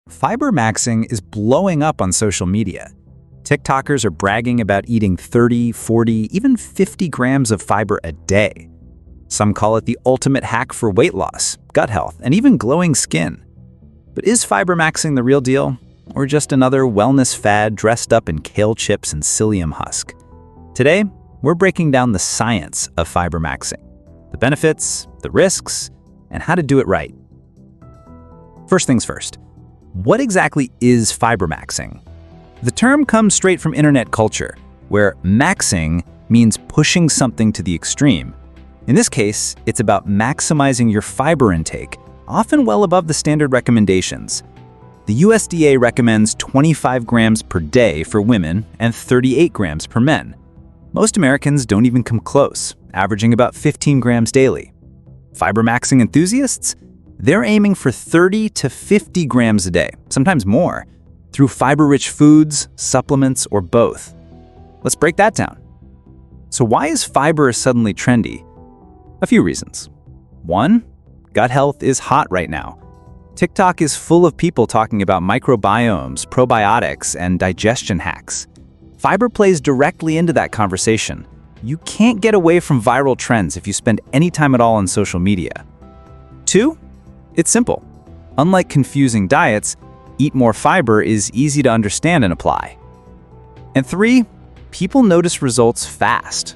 Fibermaxxing is blowing up on social media. TikTokers are bragging about eating 30, 40, even 50 grams of fiber a day. Some call it the ultimate hack for weight loss, gut health, and even glowing skin. But is fibermaxxing the real deal, or just another wellness fad dressed up in kale chips and psyllium husk? Today, we're breaking down the science of fibermaxxing, the benefits, the risks, and how to do it right. First things first. What exactly is fibermaxxing? The term comes straight from internet culture, where maxing means pushing something to the extreme. In this case, it's about maximizing your fiber intake, often well above the standard recommendations. The USDA recommends 25 grams per day for women and 38 grams per men. Most Americans don't even come close, averaging about 15 grams daily. Fibermaxxing enthusiasts? They're aiming for 30 to 50 grams a day, sometimes more, through fiber-rich foods, supplements, or both. Let's break that down. So why is fiber suddenly trendy? A few reasons. One, gut health is hot right now. TikTok is full of people talking about microbiomes, probiotics, and digestion hacks. Fiber plays directly into that conversation. You can't get away from viral trends if you spend any time at all on social media. Two, it's simple. Unlike confusing diets, eat more fiber is easy to understand and apply. And three, people notice results fast.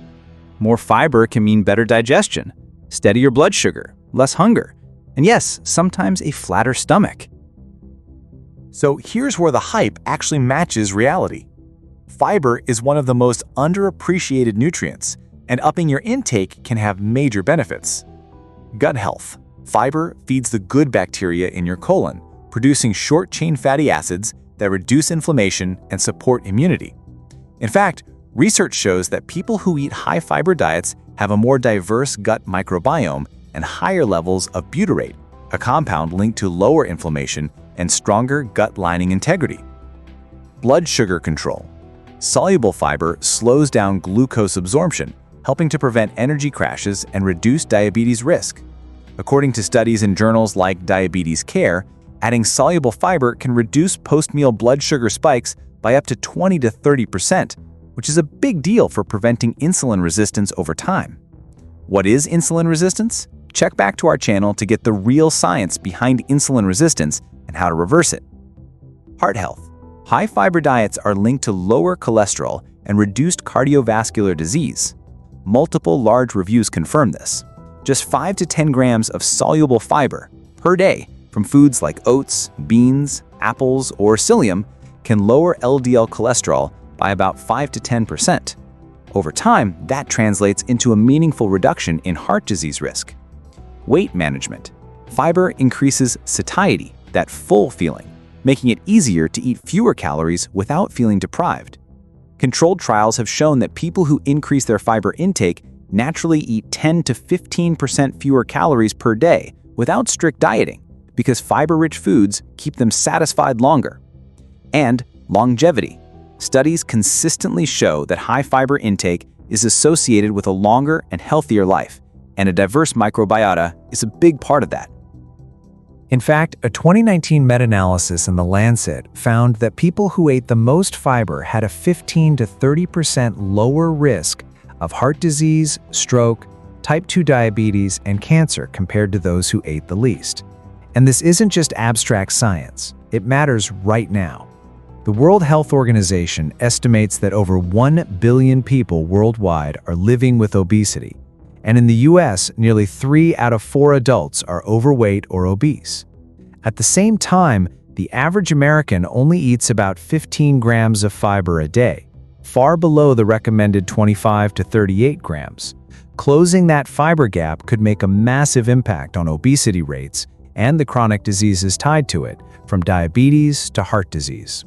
More fiber can mean better digestion, steadier blood sugar, less hunger, and yes, sometimes a flatter stomach. So here's where the hype actually matches reality. Fiber is one of the most underappreciated nutrients, and upping your intake can have major benefits. Gut health. Fiber feeds the good bacteria in your colon, producing short-chain fatty acids that reduce inflammation and support immunity. In fact, research shows that people who eat high-fiber diets have a more diverse gut microbiome and higher levels of butyrate, a compound linked to lower inflammation and stronger gut lining integrity. Blood sugar control. Soluble fiber slows down glucose absorption, helping to prevent energy crashes and reduce diabetes risk. According to studies in journals like Diabetes Care, adding soluble fiber can reduce post-meal blood sugar spikes by up to 20 to 30%, which is a big deal for preventing insulin resistance over time. What is insulin resistance? Check back to our channel to get the real science behind insulin resistance and how to reverse it. Heart health. High-fiber diets are linked to lower cholesterol and reduced cardiovascular disease. Multiple large reviews confirm this. Just 5 to 10 grams of soluble fiber per day from foods like oats, beans, apples, or psyllium can lower LDL cholesterol by about 5 to 10%. Over time, that translates into a meaningful reduction in heart disease risk. Weight management. Fiber increases satiety, that full feeling, making it easier to eat fewer calories without feeling deprived. Controlled trials have shown that people who increase their fiber intake naturally eat 10 to 15% fewer calories per day without strict dieting, because fiber-rich foods keep them satisfied longer. And longevity. Studies consistently show that high fiber intake is associated with a longer and healthier life, and a diverse microbiota is a big part of that. In fact, a 2019 meta-analysis in The Lancet found that people who ate the most fiber had a 15 to 30% lower risk of heart disease, stroke, type 2 diabetes, and cancer compared to those who ate the least. And this isn't just abstract science. It matters right now. The World Health Organization estimates that over 1 billion people worldwide are living with obesity. And in the US, nearly 3 out of 4 adults are overweight or obese. At the same time, the average American only eats about 15 grams of fiber a day, far below the recommended 25 to 38 grams. Closing that fiber gap could make a massive impact on obesity rates and the chronic diseases tied to it, from diabetes to heart disease.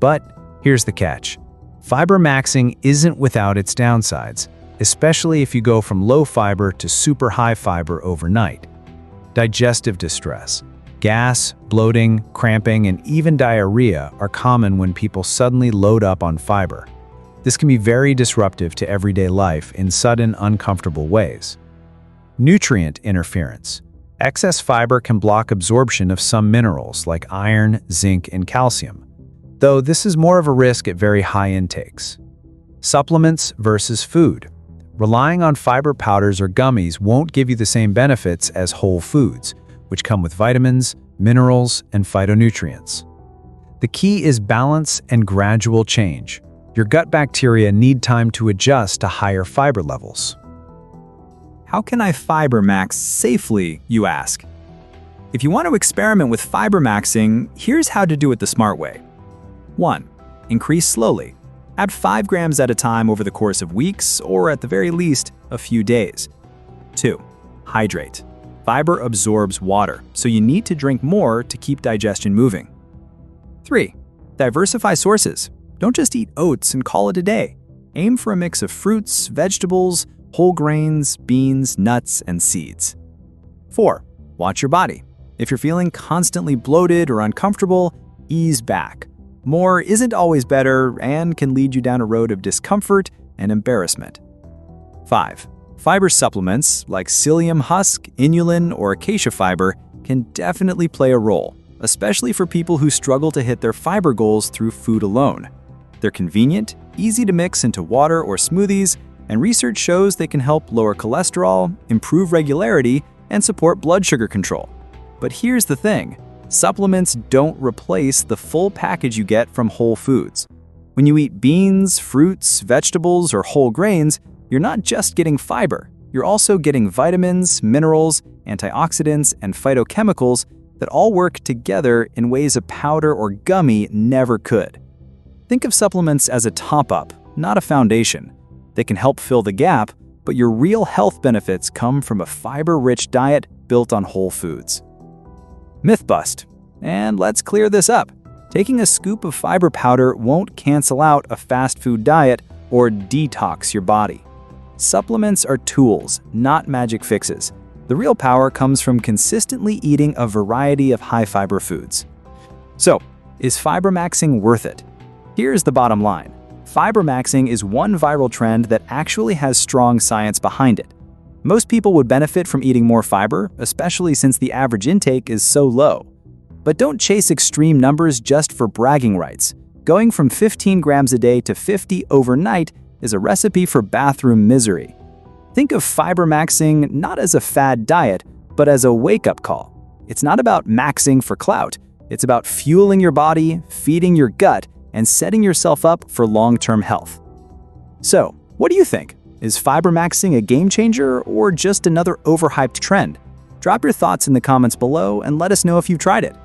But here's the catch. Fibermaxxing isn't without its downsides, especially if you go from low fiber to super high fiber overnight. Digestive distress. Gas, bloating, cramping, and even diarrhea are common when people suddenly load up on fiber. This can be very disruptive to everyday life in sudden, uncomfortable ways. Nutrient interference. Excess fiber can block absorption of some minerals like iron, zinc, and calcium, though this is more of a risk at very high intakes. Supplements versus food. Relying on fiber powders or gummies won't give you the same benefits as whole foods, which come with vitamins, minerals, and phytonutrients. The key is balance and gradual change. Your gut bacteria need time to adjust to higher fiber levels. How can I Fibermax safely, you ask? If you want to experiment with Fibermaxxing, here's how to do it the smart way. 1. Increase slowly. Add 5 grams at a time over the course of weeks, or at the very least, a few days. 2. Hydrate. Fiber absorbs water, so you need to drink more to keep digestion moving. 3. Diversify sources. Don't just eat oats and call it a day. Aim for a mix of fruits, vegetables, whole grains, beans, nuts, and seeds. 4. Watch your body. If you're feeling constantly bloated or uncomfortable, ease back. More isn't always better and can lead you down a road of discomfort and embarrassment. 5. Fiber supplements like psyllium husk, inulin, or acacia fiber can definitely play a role, especially for people who struggle to hit their fiber goals through food alone. They're convenient, easy to mix into water or smoothies, and research shows they can help lower cholesterol, improve regularity, and support blood sugar control. But here's the thing. Supplements don't replace the full package you get from whole foods. When you eat beans, fruits, vegetables, or whole grains, you're not just getting fiber. You're also getting vitamins, minerals, antioxidants, and phytochemicals that all work together in ways a powder or gummy never could. Think of supplements as a top-up, not a foundation. They can help fill the gap, but your real health benefits come from a fiber-rich diet built on whole foods. Myth bust. And let's clear this up. Taking a scoop of fiber powder won't cancel out a fast food diet or detox your body. Supplements are tools, not magic fixes. The real power comes from consistently eating a variety of high-fiber foods. So, is Fibermaxxing worth it? Here's the bottom line. Fibermaxxing is one viral trend that actually has strong science behind it. Most people would benefit from eating more fiber, especially since the average intake is so low. But don't chase extreme numbers just for bragging rights. Going from 15 grams a day to 50 overnight is a recipe for bathroom misery. Think of Fibermaxxing not as a fad diet, but as a wake-up call. It's not about maxing for clout. It's about fueling your body, feeding your gut, and setting yourself up for long-term health. So, what do you think? Is Fibermaxxing a game changer or just another overhyped trend? Drop your thoughts in the comments below and let us know if you've tried it.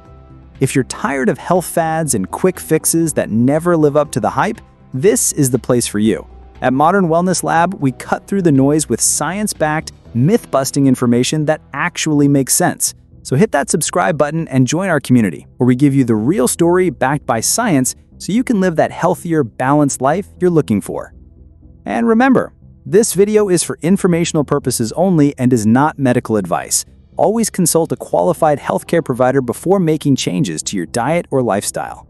If you're tired of health fads and quick fixes that never live up to the hype, this is the place for you. At Modern Wellness Lab, we cut through the noise with science-backed, myth-busting information that actually makes sense. So hit that subscribe button and join our community, where we give you the real story backed by science so you can live that healthier, balanced life you're looking for. And remember, this video is for informational purposes only and is not medical advice. Always consult a qualified healthcare provider before making changes to your diet or lifestyle.